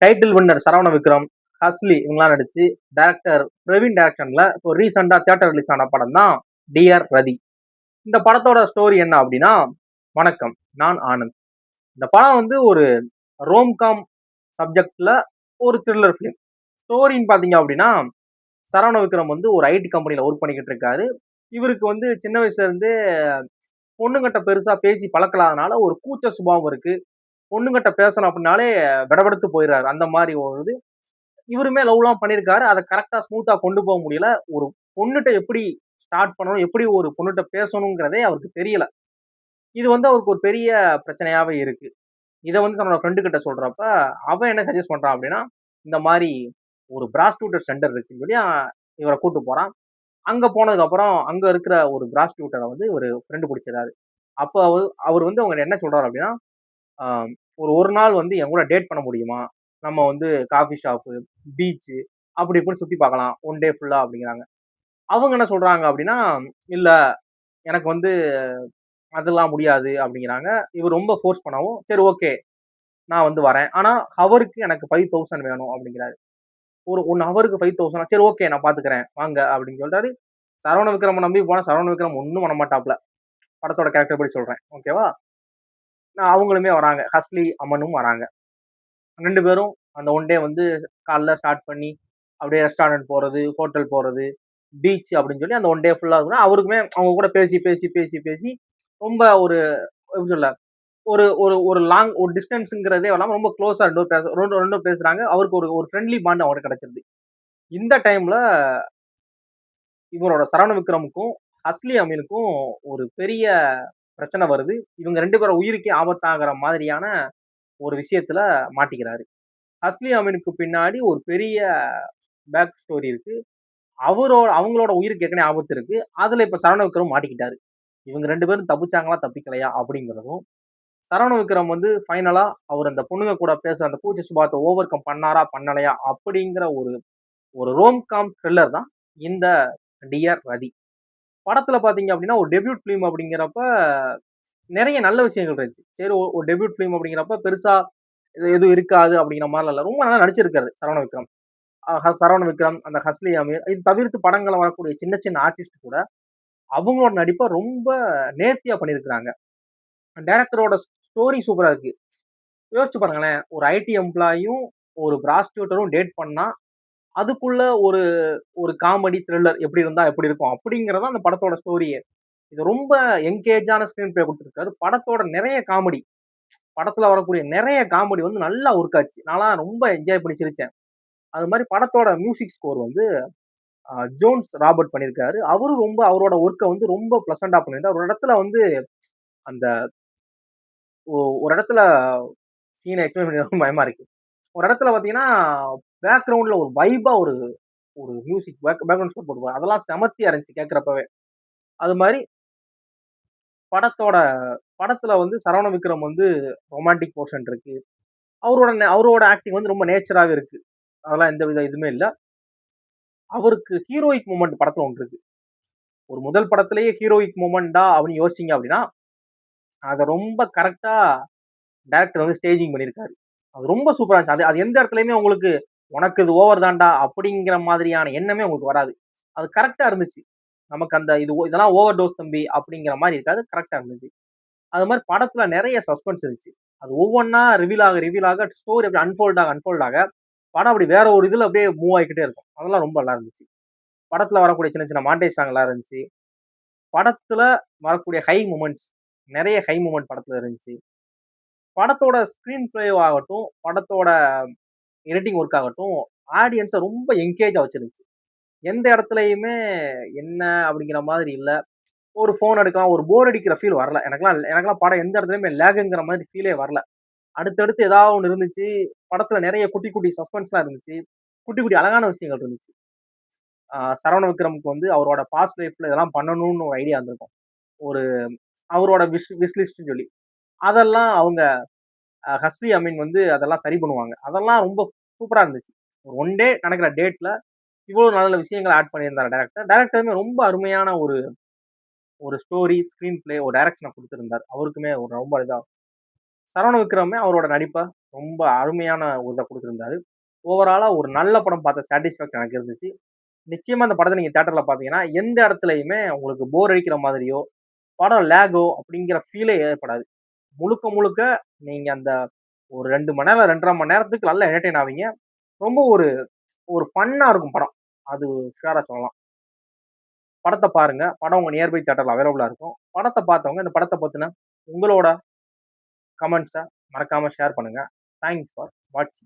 Title winner Saravana Vikram, ஹஸ்லி இவங்கலாம் நடிச்சு director Praveen டைரக்ஷன்ல இப்போ ரீசெண்டா தியேட்டர் ரிலீஸ் ஆன படம் தான் டியர் ரதி. இந்த படத்தோட ஸ்டோரி என்ன அப்படின்னா, வணக்கம், நான் ஆனந்த். இந்த படம் வந்து ஒரு ரோம்காம் சப்ஜெக்ட்ல ஒரு த்ரில்லர் ஃபிலிம். ஸ்டோரின்னு பாத்தீங்க அப்படின்னா, சரவண விக்ரம் வந்து ஒரு ஐடி கம்பெனில ஒர்க் பண்ணிக்கிட்டு இருக்காரு. இவருக்கு வந்து சின்ன வயசுல இருந்தே பொண்ணுங்கிட்ட பெருசா பேசி பழக்கலாதனால ஒரு கூச்ச சுபாவம் இருக்கு. பொண்ணுங்கிட்ட பேசணும் அப்படின்னாலே விடவெடுத்து போயிடுறாரு. அந்த மாதிரி ஒரு இது. இவருமே லவ்லாம் பண்ணியிருக்காரு. அதை கரெக்டா ஸ்மூத்தா கொண்டு போக முடியல. ஒரு பொண்ணுட்ட எப்படி ஸ்டார்ட் பண்ணணும், எப்படி ஒரு பொண்ணுட்ட பேசணுங்கிறதே அவருக்கு தெரியல. இது வந்து அவருக்கு ஒரு பெரிய பிரச்சனையாவே இருக்கு. இத வந்து தன்னோட ஃப்ரெண்டு கிட்ட சொல்றப்ப, அவன் என்ன சஜெஸ்ட் பண்றான் அப்படின்னா, இந்த மாரி ஒரு பிராஸ்டியூட்டர் சென்டர் இருக்குன்னு சொல்லி இவர கூட்டு போறான். அங்க போனதுக்கு அப்புறம் அங்க இருக்கிற ஒரு பிராஸ்டியூட்டர வந்து ஒரு ஃப்ரெண்டு புடிச்சிடுறாரு. அப்ப அவர் வந்து அவங்க என்ன சொல்றாரு அப்படின்னா, ஆ ஒரு நாள் வந்து என் கூட டேட் பண்ண முடியுமா? நம்ம வந்து காஃபி ஷாப்பு, பீச்சு அப்படி இப்படின்னு சுத்தி பார்க்கலாம். ஒன் டே ஃபுல்லா அப்படிங்கிறாங்க. அவங்க என்ன சொல்றாங்க அப்படின்னா, இல்ல எனக்கு வந்து அதெல்லாம் முடியாது அப்படிங்கிறாங்க. இவர் ரொம்ப ஃபோர்ஸ் பண்ணவும், சரி ஓகே நான் வந்து வரேன். ஆனா ஹவருக்கு எனக்கு 5000 வேணும் அப்படிங்கிறாரு. ஒரு 1 ஹவருக்கு 5000 சரி ஓகே நான் பார்த்துக்கிறேன். வாங்க அப்படின்னு சொல்றாரு. சரவண விக்ரம நம்பி போனா சரவண விக்ரம் ஒண்ணும் பண்ண மாட்டாப்ல. படத்தோட கேரக்டர் படி சொல்றேன். ஓகேவா? அவங்களுமே வராங்க. ஹஸ்லி, அமனும் வராங்க. 2 பேரும் அந்த ஒன் டே வந்து காலைல ஸ்டார்ட் பண்ணி, அப்படியே ரெஸ்டாரண்ட் போறது, ஹோட்டல் போறது, பீச் அப்படின்னு சொல்லி அந்த ஒன் டே ஃபுல்லா இருக்கணும். அவருக்குமே அவங்க கூட பேசி, பேசி, பேசி, பேசி ரொம்ப ஒரு எப்படி சொல்ல, ஒரு ஒரு ஒரு லாங் ஒரு டிஸ்டன்ஸ்ங்கிறதே இல்லாம ரொம்ப க்ளோஸா 2 பேரும் 2 பேசுறாங்க. அவருக்கு ஒரு ஒரு ஃப்ரெண்ட்லி பாண்ட் அவங்களுக்கு கிடைச்சிருது. இந்த டைம்ல இவரோட சரவண விக்ரமுக்கும், ஹஸ்லி அமீனுக்கும் ஒரு பெரிய பிரச்சனை வருது. இவங்க 2 பேரும் உயிருக்கே ஆபத்தாகிற மாதிரியான ஒரு விஷயத்துல மாட்டிக்கிறாரு. ஹஸ்லி அமீனுக்கு பின்னாடி ஒரு பெரிய பேக் ஸ்டோரி இருக்கு. அவங்களோட உயிருக்கு ஏற்கனவே ஆபத்து இருக்கு. அதுல இப்ப சரவண விக்ரம் மாட்டிக்கிட்டாரு. இவங்க 2 பேரும் தப்பிச்சாங்களா, தப்பிக்கலையா அப்படிங்கிறதும், சரவண விக்ரம் வந்து ஃபைனலா அவர் அந்த பொண்ணுங்க கூட பேசுற அந்த கூச்ச சுபாவத்த ஓவர் கம் பண்ணாரா, பண்ணலையா அப்படிங்கிற ஒரு ஒரு ரோம்காம் த்ரில்லர் தான் இந்த டியர் ரதி. படத்துல பாத்தீங்க அப்படின்னா, ஒரு டெபியூட் ஃபிலிம் அப்படிங்கிறப்ப நெறைய நல்ல விஷயங்கள் இருந்துச்சு. சரி ஒரு டெபியூட் ஃபிலிம் அப்படிங்கிறப்ப பெருசா எதுவும் இருக்காது அப்படிங்கிற மாரிலாம் இல்ல. ரொம்ப நல்லா நடிச்சிருக்காரு சரவண விக்ரம். சரவண விக்ரம், அந்த ஹஸ்லி அமீர் இது தவிர்த்து படங்கள்ல வரக்கூடிய சின்ன சின்ன ஆர்டிஸ்ட் கூட அவங்களோட நடிப்ப ரொம்ப நேர்த்தியா பண்ணியிருக்கிறாங்க. டைரக்டரோட ஸ்டோரி சூப்பரா இருக்கு. யோசிச்சு பாருங்களேன். ஒரு ஐடி எம்ப்ளாயியும், ஒரு பிராஸ்டியூட்டரும் டேட் பண்ணா, அதுக்குள்ள ஒரு ஒரு காமெடி த்ரில்லர் எப்படி இருந்தா எப்படி இருக்கும்? அப்படிங்கிறது தான் அந்த படத்தோட ஸ்டோரியே. இது ரொம்ப என்கேஜான ஸ்கிரீன் பிளே குடுத்திருக்காரு. படத்தோட நெறைய காமெடி, படத்துல வரக்கூடிய நெறைய காமெடி வந்து நல்லா ஒர்க் ஆச்சு. நான்லாம் ரொம்ப என்ஜாய் பண்ணி சிரிச்சேன். அது மாரி படத்தோட மியூசிக் ஸ்கோர் வந்து ஜோன்ஸ் ராபர்ட் பண்ணியிருக்காரு. அவரும் ரொம்ப அவரோட ஒர்க்க வந்து ரொம்ப பிளசன்ட்டா பண்ணியிருந்தார். ஒரு இடத்துல வந்து அந்த ஒரு இடத்துல சீன எக்ஸ்பிளைன் பண்ண பயமா இருக்கு. ஒரு இடத்துல பார்த்தீங்கன்னா, பேக்கிரவுண்ட்ல ஒரு வைபா ஒரு ஒரு மியூசிக் பேக்கிரவுண்ட் ஸ்கோர் போட்டுருப்பாரு. அதெல்லாம் செமத்தியா இருந்துச்சு கேட்கிறப்பவே. அது மாரி படத்தோட படத்துல வந்து சரவண விக்ரம் வந்து ரொமான்டிக் போர்ஷன் இருக்கு. அவரோட ஆக்டிங் வந்து ரொம்ப நேச்சராவே இருக்கு. அதெல்லாம் எந்த வித இதுவுமே இல்ல. அவருக்கு ஹீரோயிக் மொமெண்ட் படத்துல ஒண்ணு இருக்கு. ஒரு முதல் படத்திலேயே ஹீரோயிக் மொமெண்ட்டா அப்படின்னு யோசிச்சீங்க அப்படின்னா, அத ரொம்ப கரெக்ட்டா டைரக்டர் வந்து ஸ்டேஜிங் பண்ணியிருக்காரு. அது ரொம்ப சூப்பரா இருந்துச்சு. அது அது எந்த இடத்துலயுமே உங்களுக்கு, "உனக்கு இது ஓவர் தான்டா" அப்படிங்கிற மாதிரியான எண்ணமே உங்களுக்கு வராது. அது கரெக்ட்டா இருந்துச்சு. நமக்கு அந்த இதெல்லாம் ஓவர் டோஸ் தம்பி அப்படிங்கிற மாரி இருக்காது. கரெக்ட்டா இருந்துச்சு. அது மாரி படத்துல நெறைய சஸ்பென்ஸ் இருந்துச்சு. அது ஒவ்வொன்னா ரிவீல் ஆக ஸ்டோரி அப்படியே அன்ஃபோல்ட் ஆக படம் அப்படி வேற ஒரு இதுல அப்படியே மூவ் ஆயிக்கிட்டே இருக்கும். அதெல்லாம் ரொம்ப நல்லா இருந்துச்சு. படத்துல வரக்கூடிய சின்ன சின்ன மாண்டேஜ் சாங் நல்லா இருந்துச்சு. படத்துல வரக்கூடிய ஹை மொமெண்ட்ஸ் நெறைய ஹை மொமெண்ட் படத்துல இருந்துச்சு. படத்தோட ஸ்கிரீன் பிளே ஆகட்டும், படத்தோட எடிட்டிங் ஒர்க் ஆகட்டும், ஆடியன்ஸ ரொம்ப என்கேஜா வச்சிருந்துச்சு. எந்த இடத்துலயுமே என்ன அப்படிங்கிற மாதிரி இல்ல. ஒரு ஃபோன் எடுக்கலாம், ஒரு போர் அடிக்கிற ஃபீல் வரல. எனக்கெல்லாம் படம் எந்த இடத்துலயுமே லேகுங்கிற மாதிரி ஃபீலே வரல. அடுத்தடுத்து ஏதாவது ஒண்ணு இருந்துச்சு. படத்துல நெறைய குட்டி குட்டி சஸ்பென்ஸ்லாம் இருந்துச்சு. குட்டி குட்டி அழகான விஷயங்கள் இருந்துச்சு. சரவண விக்ரமுக்கு வந்து அவரோட பாஸ்ட் லைஃப்ல இதெல்லாம் பண்ணணும்னு ஒரு ஐடியா இருந்திருக்கும். ஒரு அவரோட விஷ் லிஸ்ட்ன்னு சொல்லி. அதெல்லாம் அவங்க ஹஸ்ரி அமீன் வந்து அதெல்லாம் சரி பண்ணுவாங்க. அதெல்லாம் ரொம்ப சூப்பரா இருந்துச்சு. ஒரு ஒன் டே நடக்கிற டேட்ல இவ்வளோ நல்ல நல்ல விஷயங்கள ஆட் பண்ணியிருந்தாரு டைரக்டர். டைரக்டருமே ரொம்ப அருமையான ஒரு ஒரு ஸ்டோரி, ஸ்கிரீன் பிளே, ஒரு டைரக்ஷன குடுத்திருந்தார். அவருக்குமே ஒரு ரொம்ப இதா சரவண விக்ரமே அவரோட நடிப்ப ரொம்ப அருமையான ஒரு இத குடுத்திருந்தாரு. ஓவராலா ஒரு நல்ல படம் பார்த்த சாட்டிஸ்ஃபேக்ஷன் எனக்கு இருந்துச்சு. நிச்சயமா அந்த படத்த நீங்க தியேட்டர்ல பார்த்தீங்கன்னா, எந்த இடத்துலயுமே உங்களுக்கு போர் அடிக்கிற மாதிரியோ, படம் லேகோ அப்படிங்கிற ஃபீலே ஏற்படாது. முழுக்க முழுக்க நீங்க அந்த ஒரு 2 மணி நேரம், 2 1/2 மணி நேரத்துக்கு நல்லா என்டர்டெயின் ஆவீங்க. ரொம்ப ஒரு ஒரு ஃபன்னா இருக்கும் படம். அது ஷூரா சொல்லலாம். படத்த பாருங்க. படம் உங்க நியர்பை தியேட்டர்ல அவைலபிளா இருக்கும். படத்த பார்த்தவங்க இந்த படத்த பத்தின உங்களோட கமெண்ட்ஸ மறக்காம ஷேர் பண்ணுங்க. தேங்க்ஸ் ஃபார் வாட்சிங்.